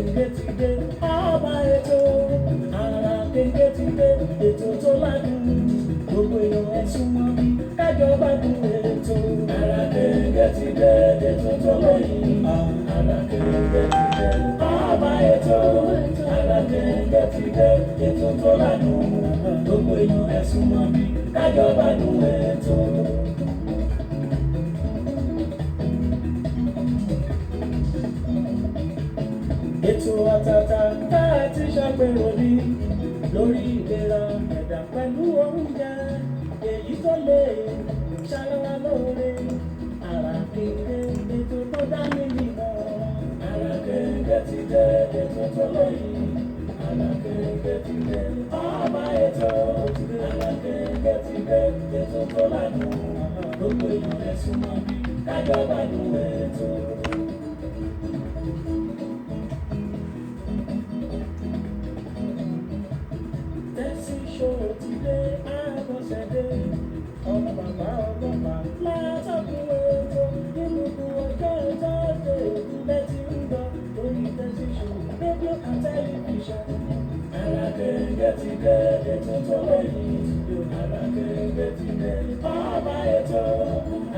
kéńké ti dé ọba ètò ara kéńké ti dé ètò tó ládùn gbogbo èèyàn ẹ súnmọ́ bí kájọ gbádùn ètò ara kéńké ti dé ètò tó lóyìn ara kéńké ti dé ọba ètò ara kéńké ti dé ètò tó ládùn gbogbo èèyàn ẹ súnmọ́ bí kájọ gbádùn ètò. Ètò àtàtà tá a ti ṣàgbéró ní lórí ìlera ẹ̀dá pẹ̀lú oúnjẹ èyí tó lè ṣàlàyé lóore ara kéńké ètò tó dání nìmọ̀ ara kéńké ti dé ètò tó lóyìn ara kéńké ti dé ọba ètò ara kéńké ti dé ètò tó ládùn gbogbo èèyàn ẹ súnmọ́ bí kájọ gbádùn ètò. Ṣòtìlé àbọ̀ṣẹ̀dé ọmọ bàbá ọlọ́pàá látọ̀kùn ètò nínú ọjọ́ ìtọ́jú ìdílé tí ń lọ lórí tẹ̀síṣàn rédíò and tẹlifíṣàn. Ara kéńké ti dé ètò tó lóyìn ara kéńké ti dé ọba ètò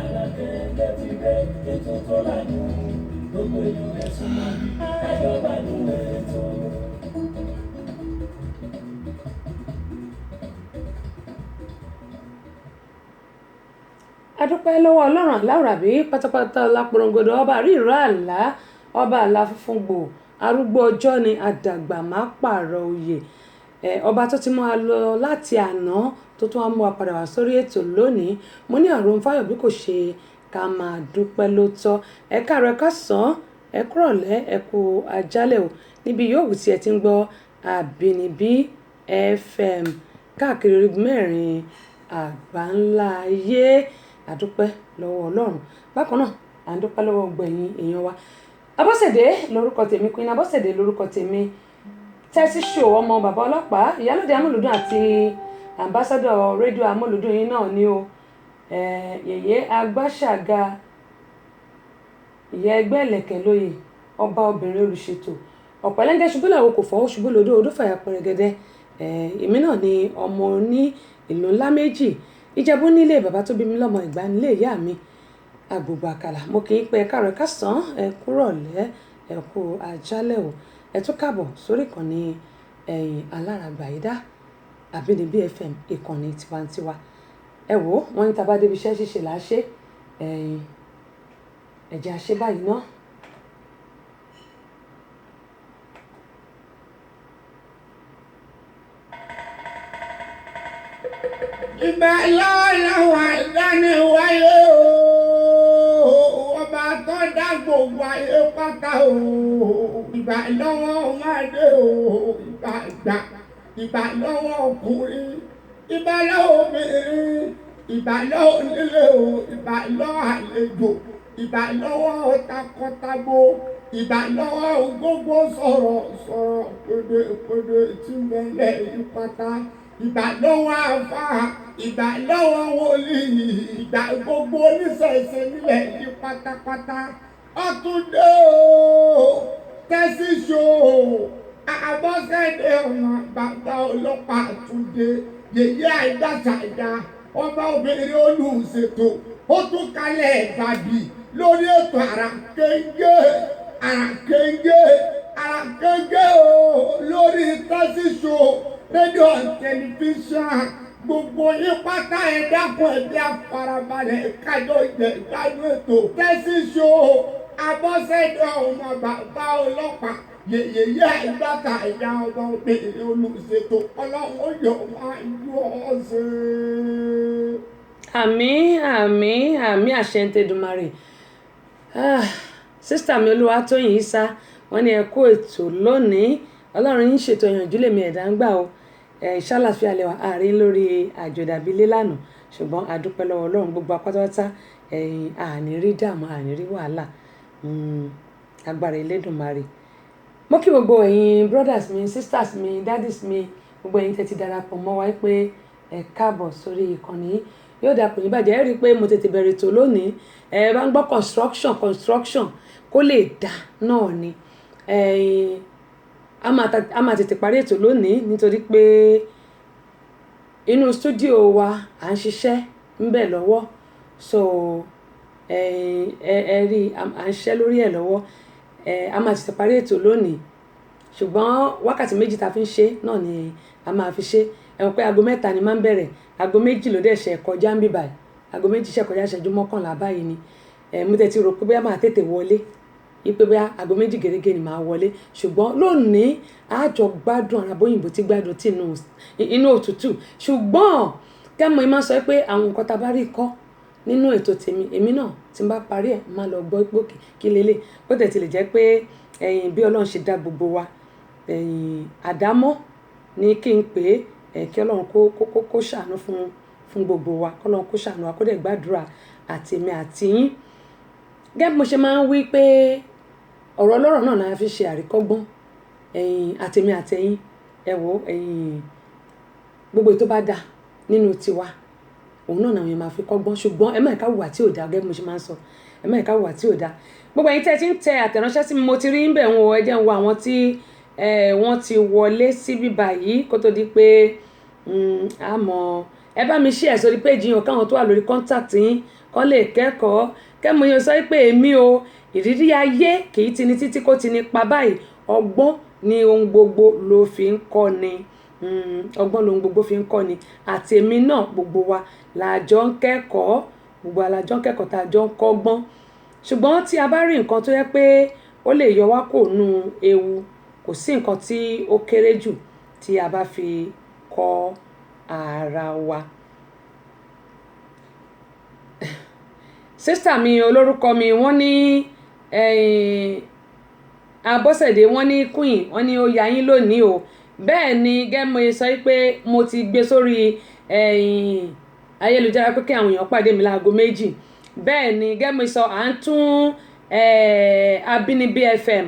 ara kéńké ti dé ètò tó ládùn gbogbo èèyàn ẹ̀sùn mọ́ bí kájọ gbádùn ètò. adúpẹ́ lọ́wọ́ ọlọ́run aláwùrábí pátápátá láporongodo ọba ríro àlá ọba àlá funfun gbò arúgbó ọjọ́ ni àdàgbà má pààrọ̀ oyè ọba tó ti mú wa lọ láti àná tó tún wá mú wa padà wá sórí ètò lónìí mo ní ọ̀run fáyọ̀ bí kò ṣe ká máa dúpẹ́ ló tọ́ ẹ káàárọ̀ ẹ káàsán ẹ kúrọ̀lẹ́ ẹ kú àjálẹ̀ o níbi yòówù tí ẹ ti ń gbọ́ Àbínibí FM káàkiri orígun mẹ́rin àgbáńlá ayé àdúpẹ́ lọ́wọ́ ọlọ́run bákan náà à ń dúpẹ́ lọ́wọ́ gbẹ̀yìn èèyàn wa Abọ́sẹ̀dé lórúkọ tèmi Queen Abọ́sẹ̀dé lórúkọ tèmi tẹ́sí ṣò ọmọ bàbá ọlọ́pàá ìyálóde amúlùdún àti ambassador rédíò amúlùdún yìí náà ni o yèyé agbáṣàga ìyá ẹgbẹ́ ẹ̀lẹ̀kẹ̀ lóye ọba obìnrin olùṣètò ọ̀pẹ̀lẹ́ngẹ́ ṣubú làwọn kò fọwọ́ ṣubú lodó odó fàyà pẹ̀rẹ̀gẹ̀dẹ̀ èmi náà ni ọmọ ní ìlú ńlá méjì Ìjẹ̀bú nílé bàbá tó bí mi lọ́mọ Ìgbà nílé ìyá mi Àgbògbò Àkàlà mo kì í pé ẹ káàárọ̀ ẹ káàsán ẹ kúrọ̀lẹ́ ẹ kú àjálẹ̀ o ẹ tún káàbọ̀ sórí ìkànnì alárààgbàyídá Àbínibí FM ìkànnì tiwantiwa ẹ wò wọ́n ní tabá débi iṣẹ́ ṣíṣe là á ṣe ẹ̀jẹ̀ àṣẹ báyìí ná. Ìbà lọ́wọ́ ìdániwáyé o ọba tó dá gbogbo ayé pátá o ìbà lọ́wọ́ ọmọdé o ìbà àgbà ìbà lọ́wọ́ ọkùnrin ìbà lọ́wọ́ obìnrin ìbà lọ́wọ́ onílé o ìbà lọ́wọ́ àlejò ìbà lọ́wọ́ takọtabo ìbà lọ́wọ́ gbogbo sọ̀rọ̀ pèdè tí mẹ́lẹ̀ yìí pátá. Ìbà lọ́wọ́ àfà ìbà lọ́wọ́ wòlíì ìbà gbogbo oníṣẹ̀ṣe nílẹ̀ yìí pátápátá ọ̀túndé o tẹ́sí ṣó Abọ́sẹ̀dé ọmọ bàbá ọlọ́pàá àtúndé yèyé àìdásàìdá ọba obìnrin olùṣètò ó tún kalẹ̀ ìbàdí lórí ètò àràkéńgé o lórí tẹ́sí ṣó rédíò tẹlifíṣàn gbogbo yín pátá ẹ dákun ẹbí afarabalẹ̀ kájọ jẹ ìgbádùn ètò tẹ́sí ṣó Abọ́sẹ̀dé ọmọ bàbá ọlọ́pàá yèyé ìgbàta ìyá ọba obìnrin olùṣètò ọlọ́run yóò máa yọ ọ́ sí i. àmín àṣẹ ń tẹ̀dùmarè sísítà mi Olúwatóyìn Ìsá wọ́n ní ẹ kú ètò lónìí ọlọ́run yín ṣètò ìyànjú lèmi ẹ̀dá ń gbà o ṣàlàfíà lẹ́wà àárín lórí àjòdàbílé lánàá ṣùgbọ́n àdúpẹ́ lọ́wọ́ ọlọ́run gbogbo apátápátá àní rí dààmú àní rí wàhálà agbára Elédùmarè mo kí gbogbo ẹ̀yin brothers mi sisters mi daddies mi gbogbo ẹ̀yin tẹ́ ti darapọ̀ mọ́ wa pé ẹ káàbọ̀ sórí ìkànnì yóò dà kò ní bàjẹ́ ẹ rí i pé mo tètè bẹ̀rẹ̀ tó lónìí ẹ bá ń gbọ́ construction kó lè dà náà ni a máa tètè parí ètò lónìí nítorí pé inú stúdíò wa à ń ṣiṣẹ́ ń bẹ̀ lọ́wọ́ so ẹ rí à ń ṣiṣẹ́ lórí ẹ̀ lọ́wọ́ a máa tètè parí ètò lónìí ṣùgbọ́n wákàtí méjì tá a fi ń ṣe náà ni a máa fi ṣe ẹ̀wọ̀n pé aago 3 ni máa ń bẹ̀rẹ̀ aago 2 ló dẹ̀ ṣe kọjá ń bíbà aago 2 ṣe kọjá ìṣẹ́jú 11 báyìí ni mo tẹ̀ ti rò pé bóyá máa tètè wọlé ipe bóyá aago 2 gẹ́gẹ́ ni máa wọlé ṣùgbọ́n lónìí àjọ gbádùn ara bóyìnbó tí gbádùn tí inú òtútù ṣùgbọ́n kẹ́mọ̀ ẹ máa sọ pé àwọn nǹkan tá a bá rí kọ́ nínú ètò tèmi èmi náà tí n bá parí ẹ̀ máa lọ gbọ́ ìpòkè kí lélẹ̀ bó tẹ̀ ti lè jẹ́ pé bí Ọlọ́run ṣe dá gbogbo wa àdámọ́ ní kí n pè é kí Ọlọ́run kó ṣàánú fún gbogbo wa kí Ọlọ́run kó ṣàánú wa kó dẹ̀ gbàdúrà àtèmi àti yín gẹ́gẹ́ bí mo ṣe máa ń wí pé ọ̀rọ̀ ọlọ́rọ̀ náà la fi ṣe àríkọ́gbọ́n àtèmi àtẹ̀yin ẹ wò gbogbo ètò bá dà nínú tiwa òun náà làwọn yẹn máa fi kọ́gbọ́n ṣùgbọ́n ẹ má ẹ̀ka wùwà tí ò dáa gẹ́gẹ́ bí mo ṣe máa ń sọ ẹ má ẹ̀ka wùwà tí ò dáa gbogbo ẹ̀yin tẹ́ ti ń tẹ àtẹ̀ránṣẹ́ sí mi mo ti rí ń bẹ̀ wọn ẹ jẹ́ ń wo àwọn tí wọ́n ti wọlé síbí báyìí kó tó di pé àmọ́ ẹ bá mi share sórí péjì yẹn káwọn tó wà lórí contact yín kọ́ lè kẹ́kọ̀ọ́ kẹ́mo yẹn sọ pé èmi o ìrírí ayé kì í ti ní títí kó ti ní pa báyìí ọgbọ́n ni ohun gbogbo ló fi ń kọ́ ni ọgbọ́n lohun gbogbo fi ń kọ́ ni àti èmi náà gbogbo wa làjọ ń kẹ́kọ̀ọ́ gbogbo alájọ ń kẹ́kọ̀ọ́ tá a jọ ń kọ́gbọ́n ṣùgbọ́n tí a bá rí nǹkan tó yẹ pé ó lè yọ wá kò nu ewu kò sí nǹkan tí ó kéré jù tí a bá fi kọ́ ara wa. Sísítà mi olórúkọ mi wọ́n ní Abọ́sẹ̀dé wọ́n ní queen wọ́n ní ó yá yín lónìí o bẹ́ẹ̀ ni gẹ́mọ sọ pé mo ti gbé sórí ayélujára pé kí àwọn èèyàn pàdé mi láago 2 bẹ́ẹ̀ ni gẹ́mọ sọ à ń tún Abínibí FM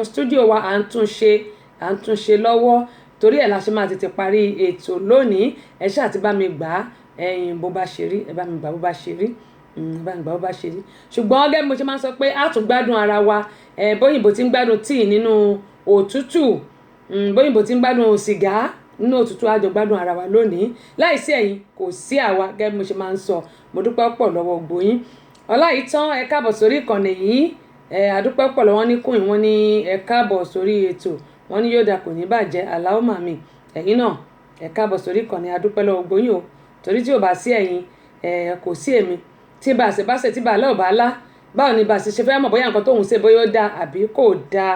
studio wa à ń tún ṣe lọ́wọ́ torí ẹ̀ la ṣe máa tètè parí ètò lónìí ẹ ṣáà ti bá mi gbà bó bá ṣe rí ẹ bá mi gbà bó bá ṣe rí bó bá ṣe rí ṣùgbọ́n gẹ́gẹ́ bí mo ṣe máa ń sọ pé a tún gbádùn ara wa bóyìnbó ti ń gbádùn tíì nínú òtútù bóyìnbó ti ń gbádùn sìgá nínú òtútù a jọ gbádùn ara wa lónìí láìsí ẹ̀yin kò sí àwa gẹ́gẹ́ bí mo ṣe máa ń sọ mo dúpẹ́ pọ̀ lọ́wọ́ gbòyìn Ọláìtàn ẹ káàbọ̀ sórí ìkànnì yìí àdúpẹ́ pọ̀ lọ́wọ́ ní kùn wọ́n ní ẹ káàbọ̀ sórí ètò wọ́n ní yóò dà kò ní bàjẹ́ aláwọ̀ màmí ẹ̀yin náà ẹ káàbọ̀ sórí ìkànnì àdúpẹ́ lọ́wọ́ gbòyìn o torí tí ò bá sí ẹ̀yin kò sí èmi tí bá ṣe tí bá lẹ́ ò bá lá báwo ni bá ṣe fẹ́ mọ̀ bóyá nǹkan tóun ṣe bóyá ó dáa àbí kò dáa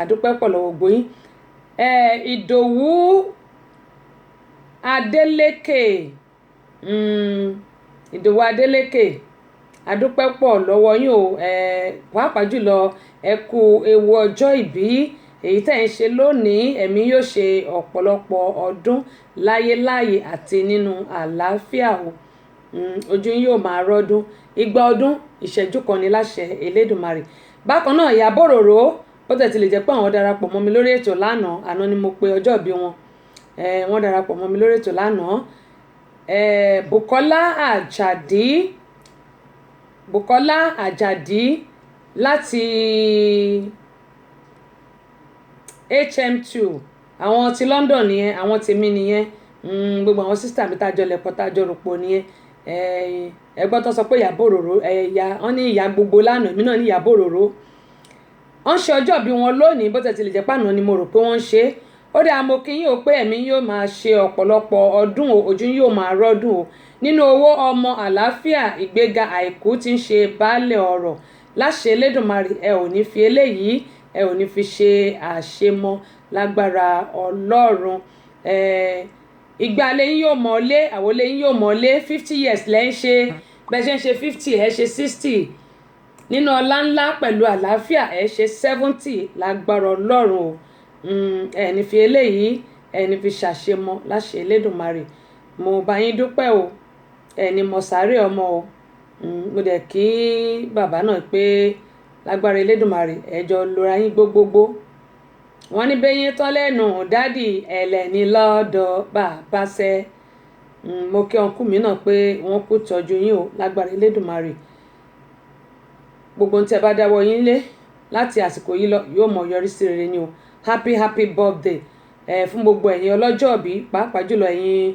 àdúpẹ́ pọ̀ lọ́wọ́ gbòyìn Ìdòwú Adélékè Ìdòwú Adélékè àdúpẹ́ pọ̀ lọ́wọ́ yín o pàápàá jùlọ ẹ kú ewu ọjọ́ ìbí èyí tẹ́ ń ṣe lónìí ẹ̀mí yóò ṣe ọ̀pọ̀lọpọ̀ ọdún láyé àti nínú àlàáfíà o ojú yín yóò máa rọ́dún igba ọdún ìṣẹ́jú kan ní láṣẹ Elédùmarè bákan náà Ìyá Bòròró bó tẹ̀ ti lè jẹ́ pé àwọn darapọ̀ mọ́ mi lórí ètò lánàá àná ni mo pe ọjọ́ ìbí wọn wọ́n darapọ̀ mọ́ mi lórí ètò lánàá Bùkọ́lá Àjàdí láti HM2 àwọn ti London nìyẹn àwọn tèmi nìyẹn gbogbo àwọn sísítà mi tájọ lẹ̀pọ̀ tájọ ròpọ̀ nìyẹn ẹgbọ́n tó sọ pé Ìyá Bòròró wọ́n ní ìyá gbogbo lánàá èmi náà ní Ìyá Bòròró wọ́n ṣe ọjọ́ bí wọn lónìí bó tẹ̀ ti lè jẹ́ pàánù ni mo rò pé wọ́n ń ṣe ó dá mo kí yín o pé ẹ̀mí yóò máa ṣe ọ̀pọ̀lọpọ̀ ọdún o ojú yóò máa rọ́dún o nínú owó ọmọ àlàáfíà ìgbéga àìkú tí ń ṣe baálẹ̀ ọ̀rọ̀ láṣẹ Elédùmarè ẹ ò ní fi eléyìí ẹ ò ní fi ṣe àṣemọ lágbára Ọlọ́run ìgbà lẹ́yìn yóò mọ̀ọ́lé àwọn lẹ́yìn yóò mọ̀ọ́lé 50 years lẹ́ ń ṣe bẹ́ẹ̀ ṣe ń ṣe 50 ẹ ṣe 60 nínú ọlá ńlá pẹ̀lú àlàáfíà ẹ ṣe 70 lágbára Ọlọ́run o ẹni fi eléyìí ẹni fi ṣàṣemọ láṣẹ Elédùmarè mo bá yín dúpẹ́ o ẹni mo sáré ọmọ o mo dẹ̀ kí bàbá náà pé lágbára Elédùmarè ẹjọ́ lóra yín gbogbogbò wọ́n ní bẹ́yìn tán lẹ́nu dádì ẹlẹ́ni lọ́dọ̀ bàbá ṣẹ́ mo kí ọkù mi náà pé wọ́n kú tọ́jú yín o lágbára Elédùmarè gbogbo ohun tí ẹ bá dáwọ́ yín lé láti àsìkò yìí lọ yóò mọ̀ yọrí sí rere ni o. Happy birthday fún gbogbo ẹ̀yin ọlọ́jọ́bí, pàápàá jùlọ ẹ̀yin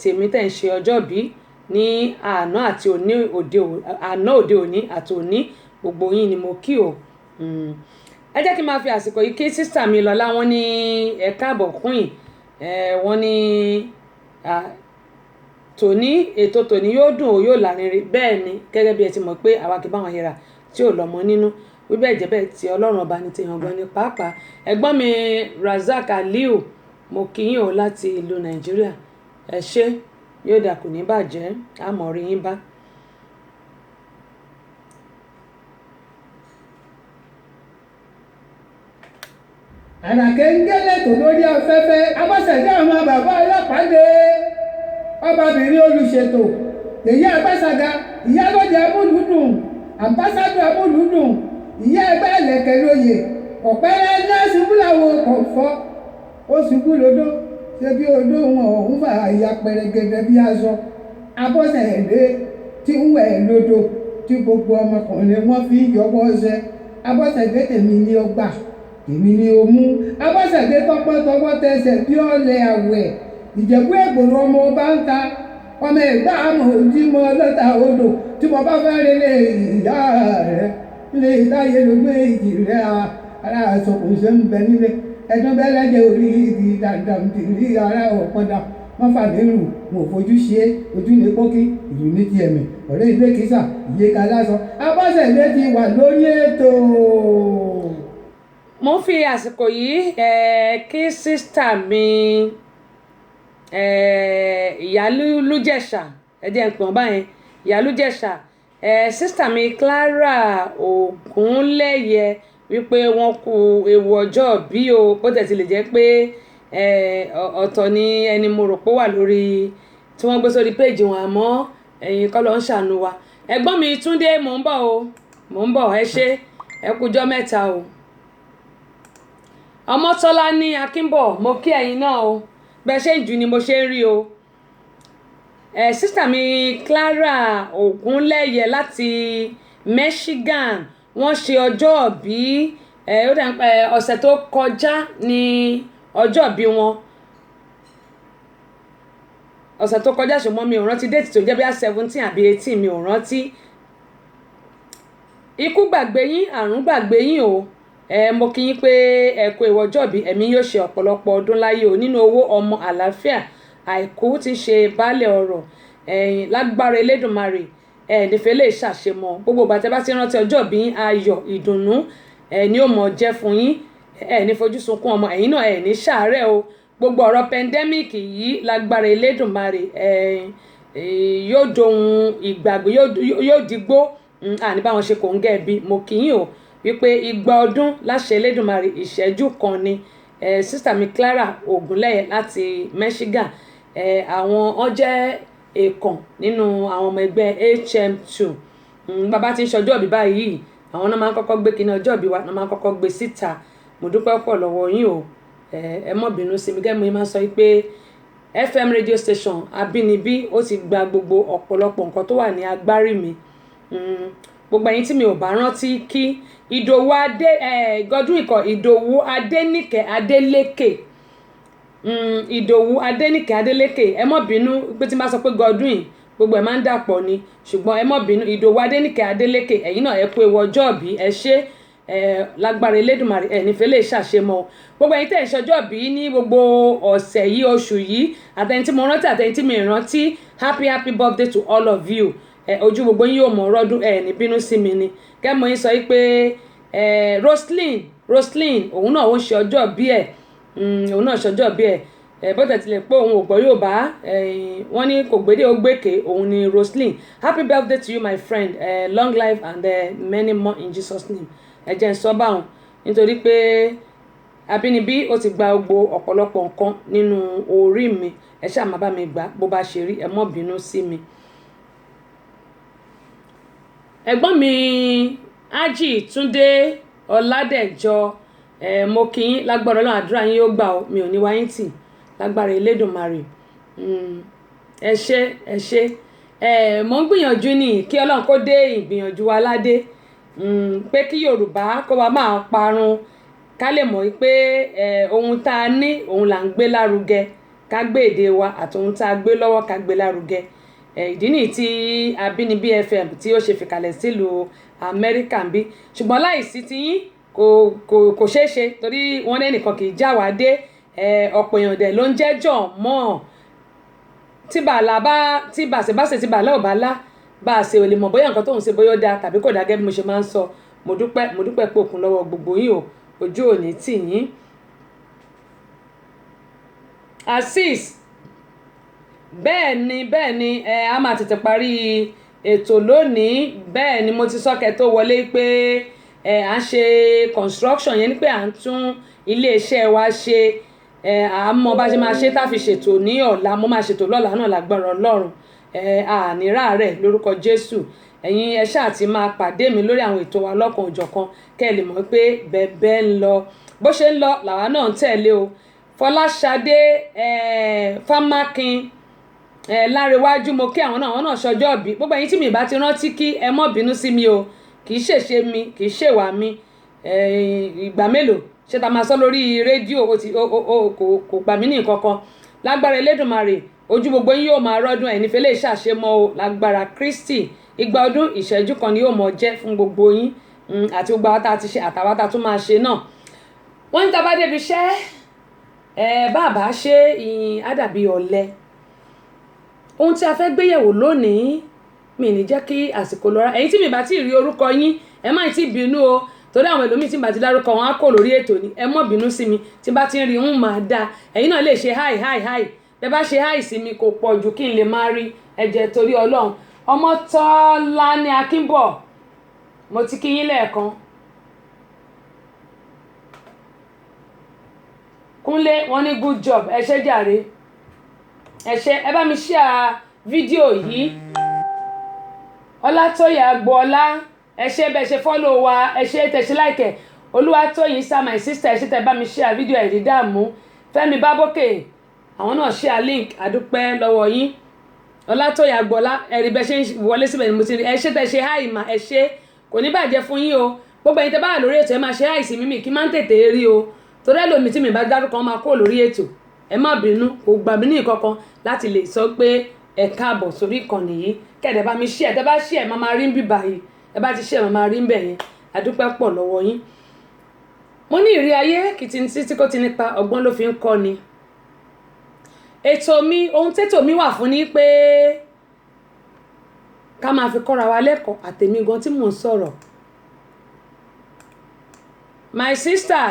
tèmi tẹ̀ ń ṣe ọjọ́bí ní àná òde òní àti òní, gbogbo yín ni mo kí o. Ẹ jẹ́ kí n máa fi àsìkò yìí kí sísítà mi Lọ́lá, wọ́n ní ẹ káàbọ̀ queen, wọ́n ní ètò tòní yóò dùn ó yóò lárinrin. Bẹ́ẹ̀ ni, gẹ́gẹ́ bí ẹ ti mọ̀ pé àwa kì í bá wọn yẹra tí ò lọ́mọ nínú, wí bẹ́ẹ̀ jẹ́ bẹ́ẹ̀ tí Ọlọ́run ọba ní ti yàn gan ni pàápàá. Ẹ̀gbọ́n mi Razak Aliu, mo kí yín o láti ìlú Nàìjíríà, ẹ ṣé, yóò dà kò ní bàjẹ́, àmọ́ rí yín bá. Àlàkẹ́ ń gẹ́lẹ́ tó lórí afẹ́fẹ́, Abọ́sẹ̀dé àwọn bàbá ọlọ́pàá dé. Ọbabìnrin olùṣètò, èyí Àgbàṣàga, ìyálóde amúlùúdùn, àmbásádọ̀ amúlùúdùn, ìyá ẹgbẹ́ ẹlẹ́kẹ̀ lóye, ọ̀pẹ́rẹ́ ńlá ṣubú làwọn kò fọ́, ó ṣubú lódó, ṣé bí odó wọn òun fà ya pẹrẹgẹdẹ bí aṣọ. Abọ́sẹ̀dé tí ń wẹ̀ lódò tí gbogbo ọmọkùnrin wọn fi ń yọwọ́ ṣẹ. Abọ́sẹ̀dé tèmi ni ó gbà, èmi ni ó mú. Abọ́sẹ̀dé tọpọ́tọpọ́ tẹsẹ̀ bí ọ̀lẹ àwẹ̀. Ìjẹ̀bú Ègbòrò ọmọ ọba ń ta, ọmọ ẹ̀gbá àmọ̀ òjì mọ́ lọ́ta odò. Tí mo bá fẹ́ rí lé ìyá rẹ̀, ilé ìdáyé ló gbé ìjì rẹ̀ ara àsọkùnṣe ń bẹ nílé. Ẹ̀dùn bẹ́lẹ́jẹ̀ orí igi dàdàmdìrí ara ọ̀pọ̀dà. Wọ́n fà mí rù, wọn ò fojú ṣe é, ojú ní pókí, ìlú ní ti ẹ̀mí, ọ̀rẹ́ ilé kìsà, ìyẹ́ka lásán. Abọ́sẹ̀dé ti wà lórí ètò. Mo fi àsìkò yìí kí sísítà mi Ìyálújẹ̀ṣà, ẹ jẹ́ n pè wọ́n báyẹn, Ìyálújẹ̀ṣà, sísítà mi Clara Ògúnlẹ́yẹ, wípé wọ́n kú ewu ọjọ́ bí o, bó tẹ̀ ti lè jẹ́ pé ọ̀tọ̀ ni ẹni mo rò pé wà lórí tí wọ́n gbé sórí péèjì wọn, àmọ́ ẹ̀yin kọ́ ló ń ṣàánú wa. Ẹ̀gbọ́n mi Túndé, mò ń bọ̀, ẹ ṣé, ẹ kújọ́ mẹ́ta o. Ọmọ́tọ́lá ní Akínbọ̀, mo kí ẹ̀yin náà o, bẹ́ẹ̀ ṣe ń jù ni mo ṣe ń rí o. Sísítà mi Clara Ògúnlẹ́yẹ láti Michigan, wọ́n ṣe ọjọ́bí ọ̀sẹ̀ tó kọjá ní ọjọ́bí wọn, ọ̀sẹ̀ tó kọjá, ṣùgbọ́n mi ò rántí déètì tó jẹ́ bí i 17 àbí 18, mi ò rántí. Ikú gbàgbé yín, àrùn gbàgbé yín o. Mo kí yín pé ẹ kú ewu ọjọ́bí, ẹ̀mí yóò ṣe ọ̀pọ̀lọpọ̀ ọdún láyé o, nínú owó, ọmọ, àlàáfíà, àìkú tí ṣe baálẹ̀ ọrọ̀, lágbára Elédùmarè, nífẹ̀ẹ́ lè ṣàṣemọ. Gbogbo ìgbà tẹ́ bá ti rántí ọjọ́bí yín, ayọ̀, ìdùnnú ni ó mọ̀ jẹ́ fún yín, ní fojú sunkún ọmọ, ẹ̀yin náà ní ṣàárẹ̀ o. Gbogbo ọ̀rọ̀ pẹ́ndẹ́míìkì yìí lágbára Elédùmarè yóò dohun ìgbàgbé, yóò digbó, àní báwọn ṣe kò ń gẹ̀ bí. Mo kí yín o wípé 200 ọdún láṣẹ Elédùmarè, ìṣẹ́jú kan ni. Sísítà mi Clara Ògúnlẹ́yẹ láti Michigan, àwọn wọ́n jẹ́ èèkàn nínú àwọn ọmọ ẹgbẹ́ HM2. Bàbá tí ń ṣọjọ́ ìbí báyìí, àwọn náà máa ń kọ́kọ́ gbé kíní ọjọ́ ìbí wa, náà máa ń kọ́kọ́ gbé síta. Mo dúpẹ́ pọ̀ lọ́wọ́ yín o, ẹ mọ́ bínú sí mi, gẹ́gẹ́ bí mo máa ń sọ pé FM radio station Abínibí ó ti gba gbogbo ọ̀pọ̀lọpọ̀ nǹkan tó wà ní agbárí mi. Gbogbo ẹ̀yin tí mi ò bá rántí kí Ìdòwú Godwin Ìdòwú Adéníkẹ́ Adélékè, Ìdòwú Adéníkẹ́ Adélékè, ẹ mọ́ bínú pé tí n bá sọ pé Godwin gbogbo ẹ̀ máa ń dàpọ̀ ni, ṣùgbọ́n ẹ mọ́ bínú. Ìdòwú Adéníkẹ́ Adélékè, ẹ̀yin náà ẹ kú ewu ọjọ́bí, ẹ ṣé, lágbára Elédùmarè, nífẹ̀ẹ́ lè ṣàṣemọ. Gbogbo ẹ̀yin tẹ́ ẹ̀ ṣọjọ́bí ní gbogbo ọ̀sẹ̀ yìí, oṣù yìí, àtẹ̀yin tí mo rántí àtẹ̀yin tí mi rántí, happy birthday to all of you. Ojú gbogbo yín yóò mọ̀ rọ́dún, ní bínú sí mi ni. Gẹ́gẹ́ mo yín sọ pé Roslyn òun náà ó ṣe ọjọ́bí ẹ̀, òun náà ṣọjọ́ bí ẹ̀, bó tẹ̀ tilẹ̀ pé òun ò gbọ́ Yorùbá, wọ́n ní kò gbédè ó gbèké, òun ni Roslyn. Happy birthday to you my friend, long life and many more in Jesus name. Ẹ jẹ́ n sọ báwọn, nítorí pé Abínibí ó ti gba gbogbo ọ̀pọ̀lọpọ̀ nǹkan nínú orí mi, ẹ ṣáà má bá mi gbà bó bá ṣe rí, ẹ mọ́ bínú sí mi. Ẹ̀gbọ́n mi Ájì Túndé Ọládẹ̀jọ, mo kí yín, lágbára Ọlọ́run, àdúrà yín yóò gbà o, mi ò ní wá yín tì, lágbára Elédùmarè. Ẹ ṣé, mo ń gbìyànjú ní kí Ọlọ́run kó dé ìgbìyànjú wa ládé. pé kí Yorùbá kó wa máa parun ká lè mọ̀ pé ohun tá a ní òun là ń gbé lárugẹ ká gbé èdè wa àti ohun tá a gbé lọ́wọ́ ká gbé lárugẹ ìdí nìyí tí Àbínibí FM tí ó ṣe fìkàlẹ̀ sílùú Amẹ́ríkà ń bí ṣùgbọ́n láìsí tiyín kò ṣeé ṣe torí wọ́n ní ẹnìkan kì í já wa dé ọ̀pọ̀ èèyàn dẹ̀ ló ń jẹ́jọ́ mọ́ tí bàṣẹ tí bàálà ò bá lá bá a ṣe ò lè mọ̀ bóyá nǹkan tó ń ṣe bóyá ó dáa tàbí kò dáa gẹ́gẹ́ bí mo ṣe máa ń sọ mo dúpẹ́ pé òkun lọ́wọ́ gbogbo yín o ojú òní tì yín. Azeez bẹ́ẹ̀ ni a máa tètè parí ètò lónìí bẹ́ẹ̀ ni mo ti sọ́kẹ́ tó wọlé pé à ń ṣe construction yẹn ni pé à ń tún iléeṣẹ́ wa ṣe àmọ́ bá ṣe máa ṣe tá a fi ṣètò ní ọ̀la mo máa ṣètò lọ́la náà lágbára Ọlọ́run ànírà rẹ̀ lórúkọ Jésù ẹ̀yin ẹ ṣáà ti máa pàdé mi lórí àwọn ètò wa lọ́kan òjọ̀kan kẹ́ ẹ lè mọ̀ pé bẹ́ẹ̀ ń lọ bó ṣe ń lọ làwa náà ń tẹ̀lé o Fọláṣadé Fámákin Lárewájú mo kí àwọn náà ṣọjọ́ bí gbogbo ẹ̀yin tí mi bá ti rántí kí ẹ mọ́ bínú sí mi o kì í ṣèṣe mi kì í ṣèwà mi ìgbà mélòó ṣé ta máa sọ lórí rédíò kò gbà mí ní nǹkan kan lágbára Elédùmarè ojú gbogbo yín yóò máa rọ́dún ẹ̀ nífẹ̀ẹ́ lè ṣàṣemọ́ o lágbára Kristi igba ọdún ìṣẹ́jú kan ni yóò mọ̀ jẹ́ fún gbogbo yín àti gbogbo àwọn tá a ti ṣe àtàwọn tá a tún máa ṣe náà wọ́n ń ta bá débi iṣẹ́ bàbá ṣe ìyìn àdàbí ọ̀lẹ ohun tí a fẹ́ gbéyẹ̀wò lónìí mi ní jẹ́ kí àsìkò lọ́ra ẹ̀yin tí mi bá ti rí orúkọ yín ẹ má ti bínú o torí àwọn ẹlòmíì tí n bá ti dárúkọ wọn á kò lórí ètò ni ẹ mọ́ bínú sí mi tí n bá ti ń rí ń máa dáa ẹ̀yin náà lè ṣe hi bẹ́ẹ̀ bá ṣe hi sí mi kò pọ̀ jù kí n lè máa rí ẹ̀jẹ̀ torí Ọlọ́run Ọmọ́tọ́láni Akínbọ̀ mo ti kí yín lẹ́ẹ̀kan Kúnlé wọn ní good job ẹ ṣé jàre ẹ ṣé ẹ bá mi share fídíò yìí Ọlátóyè Agboola ẹ ṣé bẹ́ẹ̀ ṣe follow wa ẹ ṣé tẹ̀sí like Olúwatóyìn sá my sister ẹ ṣé tẹ̀ bá mi share fídíò ẹ̀rí dààmú Fẹ́mi Bábókè àwọn náà share link àdúpẹ́ lọ́wọ́ yín Ọlátóyè Agboola ẹ̀rí bẹ́ẹ̀ ṣe wọlé síbẹ̀ ni mo ti rí ẹ ṣé tẹ̀ ṣe hi mà ẹ ṣé kò ní bàjẹ́ fún yín o gbogbo ẹ̀yin tẹ́ bá wà lórí ètò ẹ máa ṣe hi sí mímì kí máa ń tètè rí o torí ẹlòmíì tí mi bá dárúkọ máa kó lórí ètò ẹ má bínú kò gbà mí ní ìkankan láti lè sọ pé ẹ káàbọ̀ sórí ìkànnì yìí kẹ̀dẹ̀ bá mi share tẹ́ bá share máa máa rí ń bíbá yìí ẹ bá ti share máa máa rí ń bẹ̀ yẹn àdúpẹ́ pọ̀ lọ́wọ́ yín. mo ní ìrí ayé kìtìntì tí kò ti nípa ọgbọ́n ló fi ń kọ́ ni ètò mi ohun tètò mi wà fún ni pé ká máa fi kọ́ra wa lẹ́kọ̀ọ́ àtèmi gan tí mò ń sọ̀rọ̀ my sister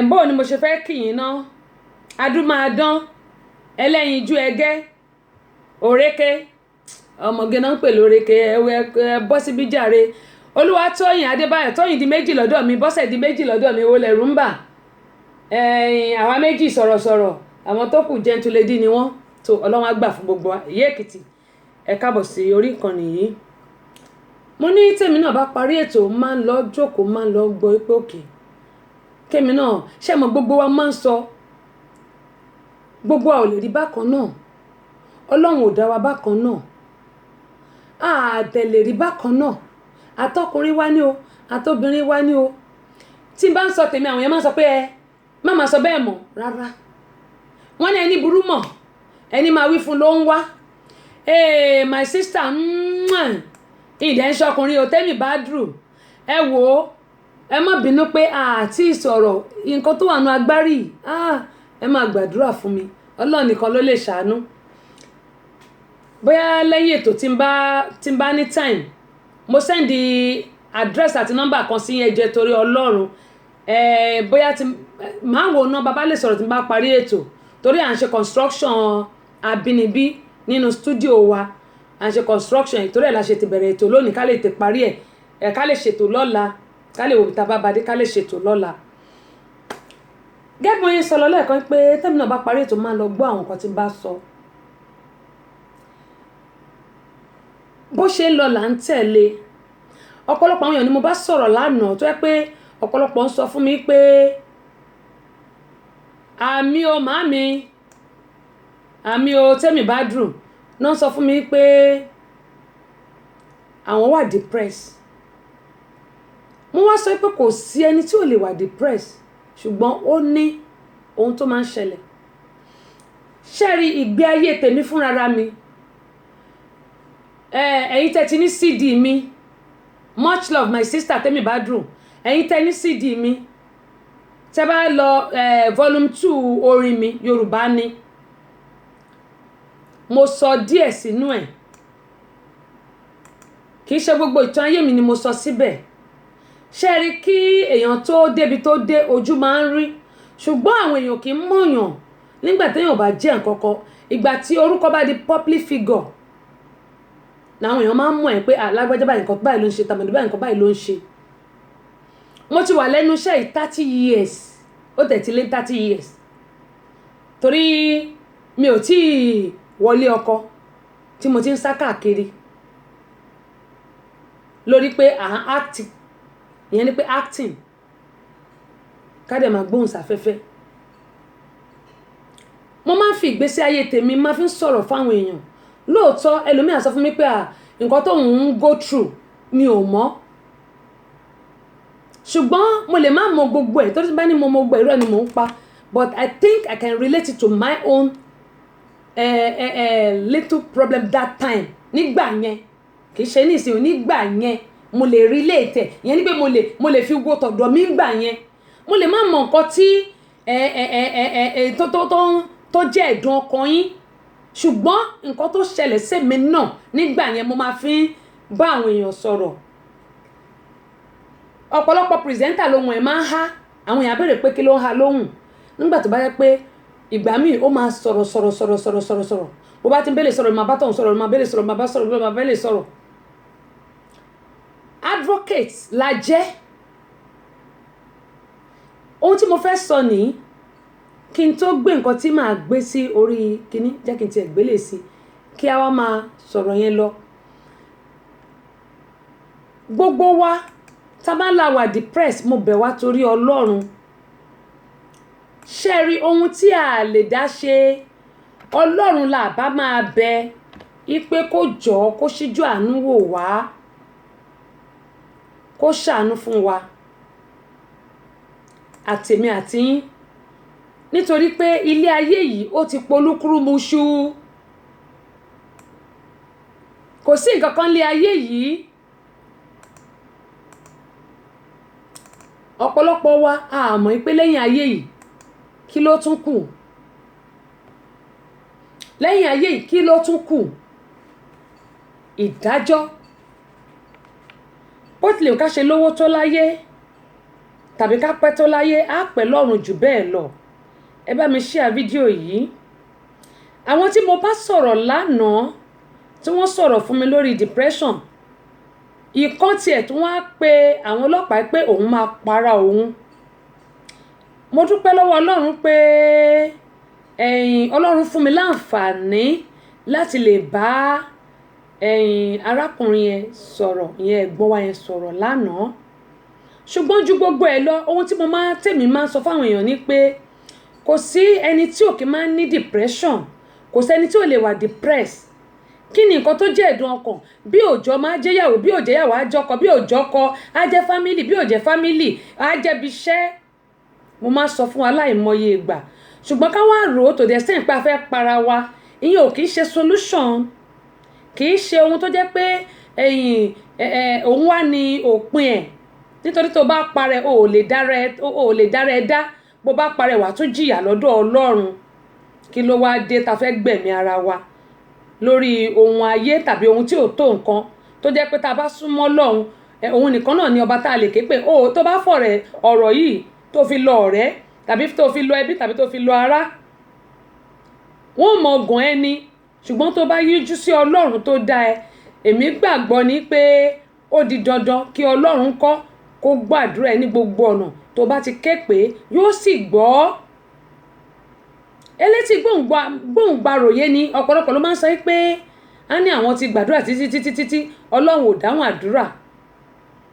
bóò ni mo ṣe fẹ́ kì yín ná adúmáadán ẹlẹ́yinjú ẹgẹ́ òrékè ọmọge náà ń pè lórékè ẹ bọ́ síbí jàre Olúwatóyìn Adébáyọ̀ Tóyìn di méjì lọ́dọ̀ mi Bọ́sẹ̀ di méjì lọ́dọ̀ mi wo lẹ̀rú ń bà àwa méjì sọ̀rọ̀sọ̀rọ̀ àwọn tó kù gentle lady ni wọ́n tó Ọlọ́run á gbà fún gbogbo Ìyá Èkìtì ẹ káàbọ̀ sí orí ìkànnì yìí mo ní tèmi náà bá parí ètò máa ń lọ jókòó máa ń lọ gbọ́ pé òkè kémi náà ṣé mo gbogbo wa máa ń sọ gbogbo wa ò lè rí bákan náà Ọlọ́run ò dá wa bákan náà àtẹ̀lè rí bákan náà àtọkùnrin wa ní o àtobìnrin wa ní o tí n bá ń sọ tèmi àwọn yẹn máa ń sọ pé ẹ má máa sọ bẹ́ẹ̀ mọ́ rárá wọ́n ní ẹni burú mọ̀ ẹni máa wí fún ló ń wá my sister ilẹ̀ ń ṣọkùnrin o Tẹ́mi Badru ẹ wò ó ẹ má bínú pé àti ìsọ̀rọ̀ nǹkan tó wà nù agbárí ẹ máa gbàdúrà fún mi Ọlọ́run nìkan ló lè ṣàánú bóyá lẹ́yìn ètò tí n bá ní time mo sẹ́ndì address àti nọ́mbà kan sí ẹjẹ́ torí Ọlọ́run bóyá tí máa wò ná bàbá lè sọ̀rọ̀ tí n bá parí ètò torí à ń ṣe construction Àbínibí nínú studio wa à ń ṣe construction ìtorí ẹ̀ la ṣe ti bẹ̀rẹ̀ ètò lónìí ká lè ti parí ẹ̀ ká lè ṣètò lọ́la ká lè wò bí ta bá badé ká lè ṣètò lọ́la gẹ́gẹ́ bí wọ́n yẹn sọ lọ́lẹ́ẹ̀kan pé tẹ́mi náà bá parí ètò máa lọ gbọ́ àwọn nǹkan tí n bá sọ bó ṣe ń lọ là ń tẹ̀lé ọ̀pọ̀lọpọ̀ àwọn èèyàn ni mo bá sọ̀rọ̀ lánàá tó yẹ pé ọ̀pọ̀lọpọ̀ ń sọ fún mi pé àmì o màmí àmì o Tẹ́mi Badru náà sọ fún mi pé àwọn wà depressed. Mo wá sọ pé kò sí ẹni tí ò lè wà depressed, ṣùgbọ́n ó ní ohun tó máa ń ṣẹlẹ̀. Ṣẹ́rí ìgbé ayé tèmi fúnra mi, ẹ̀yin tẹ́ ti ní CD mi, much love my sister Temi Badru, ẹ̀yin tẹ́ ní CD mi, tẹ́ bá lọ volume 2 orin mi Yorùbá ni, mo sọ díẹ̀ sínú ẹ̀. Kì í ṣe gbogbo ìtàn ayé mi ni mo sọ síbẹ̀. Ṣẹ́rí kí èèyàn tó débi tó dé ojú máa ń rí, ṣùgbọ́n àwọn èèyàn kì í mọ̀yàn nígbà téèyàn bá jẹ́ nǹkan kan. Ìgbà tí orúkọ bá di public figure làwọn èèyàn máa ń mọ̀ ẹ́ pé alágbájá báyìí nǹkan báyìí ló ń ṣe, tàmọ̀dé báyìí nǹkan báyìí ló ń ṣe. Mo ti wà lẹ́nu iṣẹ́ yìí 30 years, ó tẹ̀ ti lé 30 years, torí mi ò tí ì wọlé ọkọ tí mo ti ń sá káàkiri lórí pé acting, ìyẹn ni pé acting ká dẹ̀ máa gbóhùn sáfẹ́fẹ́. Mo máa ń fi ìgbésí ayé tèmi máa fi ń sọ̀rọ̀ fáwọn èèyàn. Lóòótọ́ ẹlòmíà sọ fún mi pé nǹkan tó ń go through mi ò mọ̀, ṣùgbọ́n mo lè má mọ gbogbo ẹ̀, tó ti bá ní mo mọ gbogbo irọ́ ni mò ń pa, but I think I can relate it to my own little problem that time. Nígbà yẹn kì í ṣe ní ìsìn, nígbà yẹn mo lè relate ẹ̀, ìyẹn ni pé mo lè fi wo tọ̀dọ̀ mi nígbà yẹn. Mo lè má mọ nǹkan tí tó jẹ́ ẹ̀dùn ọkàn yín, ṣùgbọ́n nǹkan tó ṣẹlẹ̀ sí mi náà nígbà yẹn mo máa fi ń bá àwọn èèyàn sọ̀rọ̀. Ọ̀pọ̀lọpọ̀ pírẹsẹ́ńtà lóhùn ẹ̀ máa ń há, àwọn èèyàn béèrè pé kí ló ń há lóhùn, nígbà tó bá yẹ pé ìgbà míì ó máa sọ̀rọ̀ bó bá ti ń bẹ́lẹ̀ sọ̀rọ̀ máa bá tọ̀hún sọ̀rọ̀, máa bẹ́lẹ̀ sọ̀rọ̀, máa bá sọ̀rọ̀, máa bẹ́lẹ̀ sọ̀rọ̀. Advocate la jẹ́. Ohun tí mo fẹ́ sọ nìyí, kí n tó gbé nǹkan tí màá gbé sí orí kíní, jẹ́ kí n tiẹ̀ gbélé sí kí a wá máa sọ̀rọ̀ yẹn lọ. Gbogbo wa tá bá la wà depressed, mo bẹ̀ wá torí Ọlọ́run. Ṣẹ́rí ohun tí a lè dá ṣe, Ọlọ́run là bá máa bẹ ipe kó jọ̀ọ́ kó ṣíjú àánú wò wá, kó ṣàánú fún wa àtèmi àti yín, nítorí pé ilé ayé yìí ó ti polúkúrúmuṣu. Kò sí nǹkan kan lé ayé yìí. Ọ̀pọ̀lọpọ̀ wa a mọ̀ pé lẹ́yìn ayé yìí kí ló tún kù. Lẹ́yìn ayé yìí kí ló tún kù? Ìdájọ́. Bó tilẹ̀ ká ṣe lówó tó láyé tàbí ká pẹ́ tó láyé, á pẹ́ lọ́run jù bẹ́ẹ̀ lọ. Ẹ bá mi share fídíò yìí. Àwọn tí mo bá sọ̀rọ̀ lánàá tí wọ́n sọ̀rọ̀ fún mi lórí depression, ìkan tiẹ̀ tí wọ́n á pe àwọn ọlọ́pàá pé òun máa para òun. Mo dúpẹ́ lọ́wọ́ Ọlọ́run pé Ọlọ́run fún mi láǹfààní láti lè bá arákùnrin yẹn sọ̀rọ̀, ìyẹn ẹ̀gbọ́n wa yẹn sọ̀rọ̀ lánàá. Ṣùgbọ́n ju gbogbo ẹ̀ lọ, ohun tí tèmi máa ń sọ fáwọn èèyàn ni pé kò sí ẹni tí ò kí máa ń ní depression, kò sẹ́ni tí ò lè wà depressed. Kí ni nǹkan tó jẹ́ ẹ̀dùn ọkàn? Bí òjò máa jẹ́yàwó, bí òjẹ́yàwó á jọkọ, bí òjọkọ á jẹ́ family, bí òjẹ́ family á jẹ́ bí iṣẹ́. Mo máa sọ fún wa láìmọye ìgbà. Ṣùgbọ́n ká wá rò ó tó dẹ̀ sẹ́yìn pé a fẹ́ para wa, ìyẹn ò kì í ṣe solution. Kì í ṣe ohun tó jẹ́ pé òun wá ní òpin ẹ̀. Nítorí tó bá parẹ́ o ò lè dára ẹ dá. Bó bá parẹ́ wà tún jìyà lọ́dọ̀ Ọlọ́run. Kí ló wá dé ta fẹ́ gbẹ̀mí ara wa lórí ohun ayé tàbí ohun tí ò tó nǹkan, tó jẹ́ pé ta bá súnmọ́ Ọlọ́run, òun nìkan náà ni ọba tá a lè ké pè. Tó bá fọ̀rẹ̀ ọ̀rọ̀ yìí tó fi lọ ọ̀rẹ́ tàbí tó fi lọ ẹbí tàbí tó fi lọ ará, wọ́n mọ ọgàn ẹni. Ṣùgbọ́n tó bá yíjú sí Ọlọ́run tó dá ẹ, èmi gbàgbọ́ ni pé ó di dandan kí Ọlọ́run kó gbàdúrà ẹ ní gbogbo ọ̀nà tó bá ti ké pé yóò sì gbọ́. Elétí gbóǹgbàròyé ni ọ̀pọ̀lọpọ̀ ló máa ń sọ pé a ní àwọn ti gbàdúrà títí Ọlọ́run ò dáhùn àdúrà.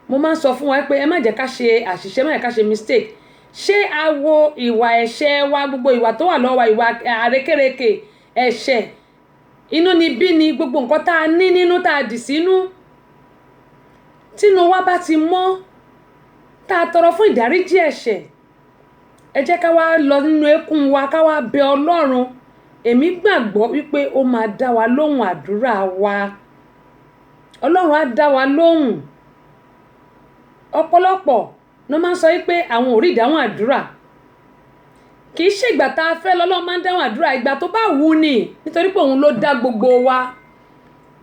Mo máa ń sọ fún wa pé ẹ má jẹ́ ká ṣe àṣìṣe, má jẹ́ ká ṣe mistake. Ṣé a wo ìwà ẹ̀ṣẹ̀ wa, gbogbo ìwà tó wà lọ́wọ́, ìwà àrékérekè, ẹ̀ṣẹ̀, inú ni bí ni gbogbo nǹkan tá a ní nínú tá a dì sínú, tínú wa bá ti mọ́ tá a tọrọ fún ìdáríjì ẹ̀ṣẹ̀ ẹ jẹ́ ká wá lọ nínú eékún wa ká wá bẹ Ọlọ́run èmi gbàgbọ́ wípé ó máa dá wa lóhùn àdúrà wa Ọlọ́run á dá wa lóhùn ọ̀pọ̀lọpọ̀ ló máa ń sọ wípé àwọn ò rí ìdáhùn àdúrà kì í ṣe ìgbà tá a fẹ́ lọ́lọ́run máa ń dáhùn àdúrà ìgbà tó bá wù ní nítorí pé òun ló dá gbogbo wa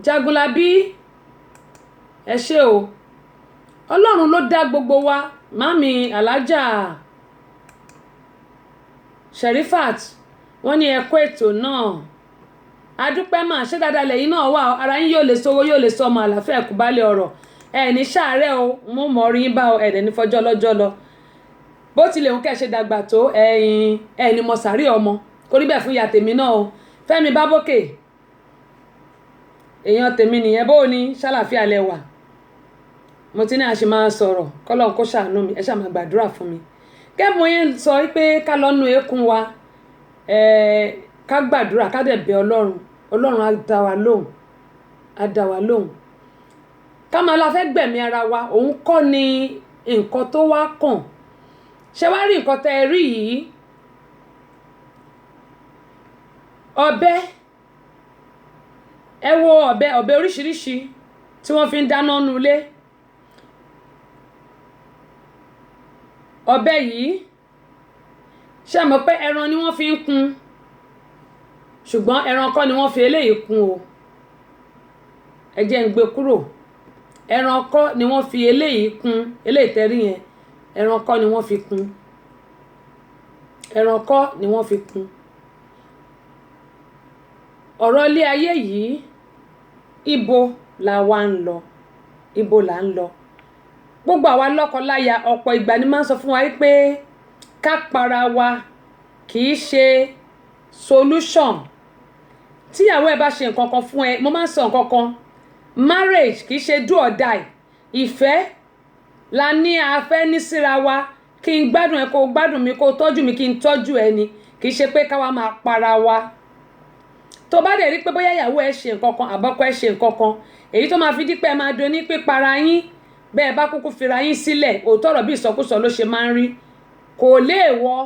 Jagunlabi ẹ ṣé o Ọlọ́run ló dá gbogbo wa mami alájà Sherifat wọ́n ní ẹ kú ètò náà adúpẹ́ mà ṣé dáadáa lẹ́yìn náà wà ara yín yóò lè sówó yóò lè sọmọ àlàáfíà kú balẹ̀ ọ̀rọ̀ ẹ ní ṣàárẹ̀ o mo mọ̀ rí bá o ẹ̀dẹ̀ ní fọjọ́ lọ́jọ́ lọ bó tilẹ̀ ń kẹ́ ṣe dàgbà tó ẹ̀ ní mo sàárì ọmọ kò rí bẹ́ẹ̀ fún ìyá tèmi náà o Fẹ́mi Bábókè èèyàn tèmi nìyẹn bó o ní ṣàlàáfíà lẹ́wà mo ti ní àṣì máa sọ̀rọ̀ kọ́lọ́n kó ṣàánú mi ẹ ṣáà máa gbàdúrà fún mi kẹ́bù yẹn sọ pé ká lọ́nu eékún wa ká gbàdúrà ká dẹ̀ bẹ Ọlọ́run á dá wa lóhùn ká máa la fẹ́ gbẹ̀mí ara wa òun kọ́ ni nǹkan tó wá kàn ṣé wá rí nǹkan tẹ́ ẹ rí yìí ọ̀bẹ ẹ wo ọ̀bẹ oríṣiríṣi tí wọ́n fi ń dáná nulẹ̀ ọ̀bẹ yìí ṣé mọ̀ pé ẹran ni wọ́n fi ń kùn ṣùgbọ́n ẹran kọ́ ni wọ́n fi eléyìí kùn o ẹ jẹ́ ń gbé kúrò ẹran kọ́ ni wọ́n fi eléyìí kùn eléyìí tẹ́rí yẹn ẹran kọ́ ni wọ́n fi kùn ẹran kọ́ ni wọ́n fi kùn ọ̀rọ̀ ilé ayé yìí ibo la wá ń lọ ibo là ń lọ gbogbo àwa lọ́kọláya ọ̀pọ̀ ìgbà ni máa ń sọ fún wa pé ká para wa kì í ṣe solution tíyàwó ẹ bá ṣe nǹkan kan fún ẹ mo máa ń sọ nǹkan kan marriage kì í ṣe do or die ìfẹ́ la ní afẹ́ ní síra wa kí n gbádùn ẹ kó gbádùn mi kó tọ́jú mi kí n tọ́jú ẹ ni kì í ṣe pé ká wá máa para wa tó bá dẹ̀ rí pé bóyá ìyàwó ẹ ṣe nǹkan kan àbọ́kọ ẹ ṣe nǹkan kan èyí tó máa fi dípẹ́ máa do ní pípara yín bẹ́ẹ̀ bá kúkú fira yín sílẹ̀ òótọ́ ọ̀rọ̀ bí ìsọkúsọ ló ṣe máa ń rí kò léèwọ̀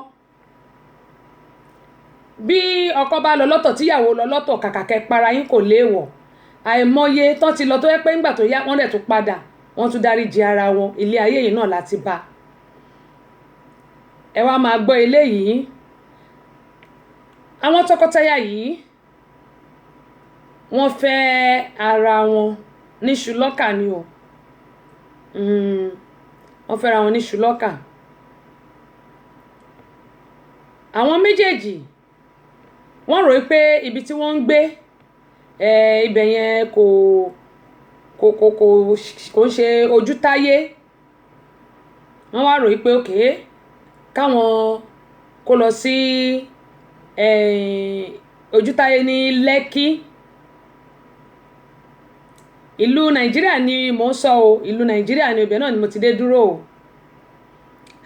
bí ọkọ bá lọ lọ́tọ̀ tíyàwó lọ lọ́tọ̀ kàkàkẹ́ para yín kò léèwọ̀ àìmọye tán ti lọ tó yẹ pé ńgbà tó yá wọ́n dẹ̀ tún padà wọ́n tún dáríjì ara wọn ilé ayé yìí náà láti bá ẹ wá máa gbọ́ eléyìí àwọn tọkọtaya yìí wọ́n fẹ́ ara wọn ní ṣùlọ́kà ni o wọ́n fẹ́ra wọn ní ṣùlọ́kà àwọn méjèèjì wọ́n rò pé ibi tí wọ́n ń gbé ibẹ̀ yẹn kò ń ṣe ojútáyé wọ́n wá rò pé òkè káwọn kó lọ sí ojútáyé ní Lẹ́kí ìlú Nàìjíríà ni mò ń sọ o ìlú Nàìjíríà ni ibẹ̀ náà ni mo ti dé dúró o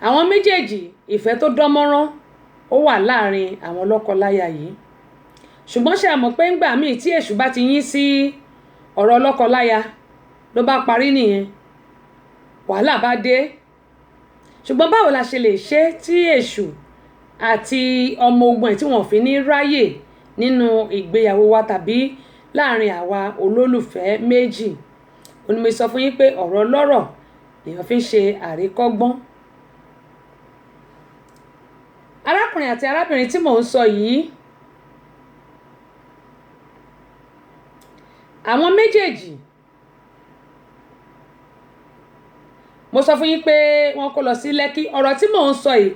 àwọn méjèèjì ìfẹ́ tó dánmọ́rán ó wà láàrin àwọn lọ́kọláya yìí ṣùgbọ́n ṣe àmọ̀ pé ńgbà míì tí èṣù bá ti yín sí ọ̀rọ̀ lọ́kọláya ló bá parí nìyẹn wàhálà bá dé ṣùgbọ́n báwo la ṣe lè ṣe tí èṣù àti ọmọ ogun ẹ̀ tí wọ́n fi ní ráyè nínú ìgbéyàwó wa tàbí láàrin àwa olólùfẹ́ méjì onímọ̀ sọ fún yín pé ọ̀rọ̀ lọ́rọ̀ lèèyàn fi ń ṣe àríkọ́gbọ́n arákùnrin àti arábìnrin tí mò ń sọ yìí àwọn méjèèjì mo sọ fún yín pé wọ́n kó lọ sí Lẹ́kí ọ̀rọ̀ tí mò ń sọ yìí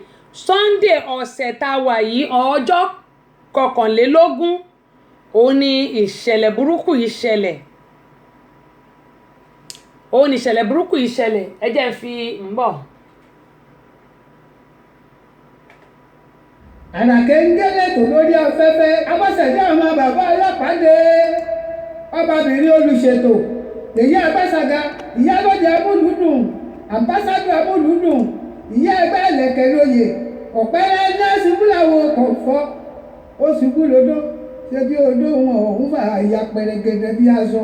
Sunday ọ̀sẹ̀ tá a wà yìí ọjọ́ 21 òun ni ìṣẹ̀lẹ̀ burúkú yìí ṣẹlẹ̀ ẹ jẹ́ fi ń bọ̀. Àlàkẹ́ ń gẹ́lẹ́ tó lórí afẹ́fẹ́ abọ́sẹ̀dé àwọn bàbá alápàdé ọbabìnrin olùṣètò èyí àgbàsàgà ìyá lọ́jà amúlùdùn àmbásádọ̀ amúlùdùn ìyá ẹgbẹ́ ẹlẹ́kẹ̀ lóye ọ̀pẹ́rẹ́ nẹ́ẹ̀sì fúláwọ̀ kò fọ́ ó ṣubú lódó ṣé bí odó wọn òun fà ya pẹrẹgẹdẹ bí aṣọ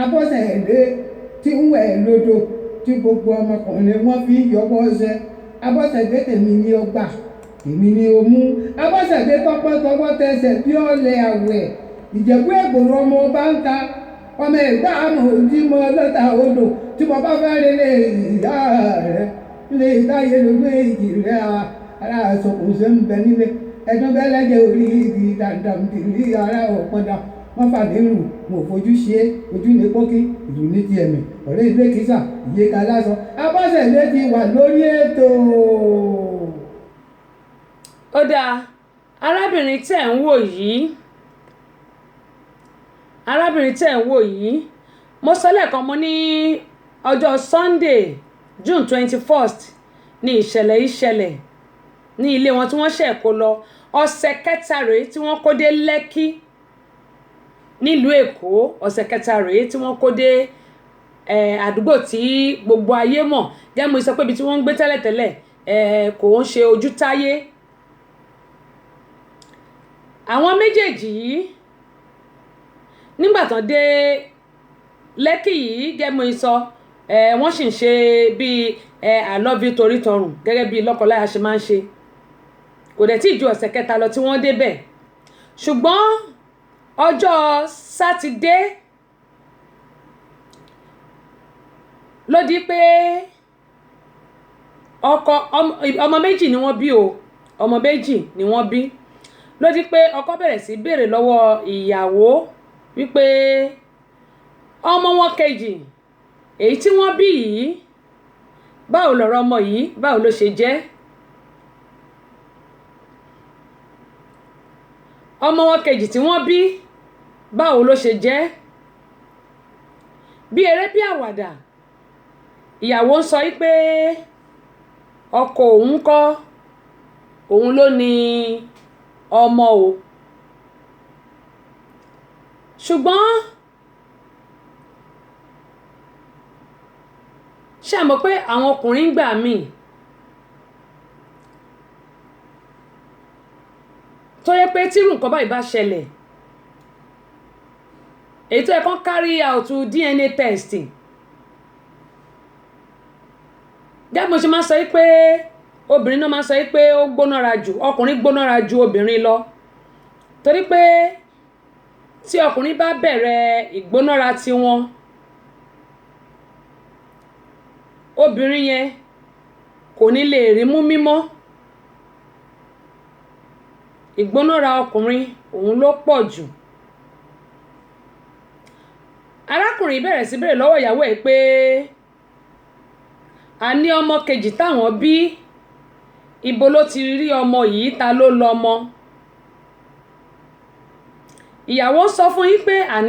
abọ́sẹ̀dé tí ń wẹ̀ lódò tí gbogbo ọmọkùnrin wọn fi yọwọ́ ṣẹ Abọ́sẹ̀dé tèmi ni ó gbà èmi ni ó mú Abọ́sẹ̀dé tọpọ́tọpọ́ tẹsẹ̀ bí ọ̀lẹ̀ àwẹ̀ Ìjẹ̀bú Ègbòrò ọmọ ọba ń ta ọmọ ẹ̀gbá àmọ̀ òdì mọ́ lọ́ta odò tí mo bá fẹ́ relé ìyá rẹ̀ ilé ìdáyé lórí èjì rẹ̀ ara àsọkùn ṣe ń bẹ nílé ẹdún bẹ́lẹ́jẹ̀ orí igi dàndàmdìrí ara ọ̀pọ̀dà wọ́n fàdé rù mo fojú ṣe ojú ní pókí ìlú ní ti ẹ̀mí ọ̀rẹ́ ilé kìsà ìyíká lásọ Abọ́sẹ̀dé ti wà lórí ètò. Ó dáa, arábìnrin tẹ̀ ń wò yìí mo sọ lẹ́ẹ̀kan mo ní ọjọ́ Sunday June 21st ní ìṣẹ̀lẹ̀ ní ilé wọn tí wọ́n ṣẹ̀ kó lọ ọ̀sẹ̀ kẹta rèé tí wọ́n kó dé Lẹ́kí nílùú Èkó ọ̀sẹ̀ kẹta rèé tí wọ́n kó dé àdúgbò tí gbogbo ayé mọ̀ jẹ́ mo sọ pé ibi tí wọ́n ń gbé tẹ́lẹ̀tẹ́lẹ̀ kò ń ṣe ojú táyé. Àwọn méjèèjì yìí nígbà tán dé Lẹ́kì yìí jẹ́ mo sọ wọ́n sì ń ṣe bíi I love you torí tọrùn gẹ́gẹ́ bíi lọ́kọláya ṣe máa ń ṣe kò dẹ̀ tí ju ọ̀sẹ̀ kẹta lọ tí wọ́n débẹ̀ ṣùgbọ́n ọjọ́ Sátidé ló di pé ọmọ méjì ni wọ́n bí ọmọ méjì ni wọ́n bí ló di pé ọkọ bẹ̀rẹ̀ sí béèrè lọ́wọ́ ìyàwó wípé ọmọ wọn kejì èyí tí wọ́n bí yìí báwo lọ̀rọ̀ ọmọ yìí báwo ló ṣe jẹ́ ọmọ wọn kejì tí wọ́n bí báwo ló ṣe jẹ́ bí eré bí àwàdà ìyàwó ń sọ pé ọkọ òun kọ́ òun ló ní ọmọ o ṣùgbọ́n ṣé mọ̀ pé àwọn ọkùnrin gbà míì tó yẹ pé tírù nǹkan báyìí bá ṣẹlẹ̀ èyí tó yẹ kán carry out DNA testing gẹ́gẹ́ mo ṣe máa sọ pé obìnrin náà máa sọ pé ó gbónára jù ọkùnrin gbónára ju obìnrin lọ torí pé tí ọkùnrin bá bẹ̀rẹ̀ ìgbónára tiwọn obìnrin yẹn kò ní lè rí mú mímọ́ ìgbónára ọkùnrin òun ló pọ̀ jù arákùnrin bẹ̀rẹ̀ sí béèrè lọ́wọ́ ìyàwó ẹ̀ pé a ní ọmọ kejì táwọn bí ibo ló ti rí ọmọ yìí ta ló lọ́mọ ìyàwó sọ fún yín pé àní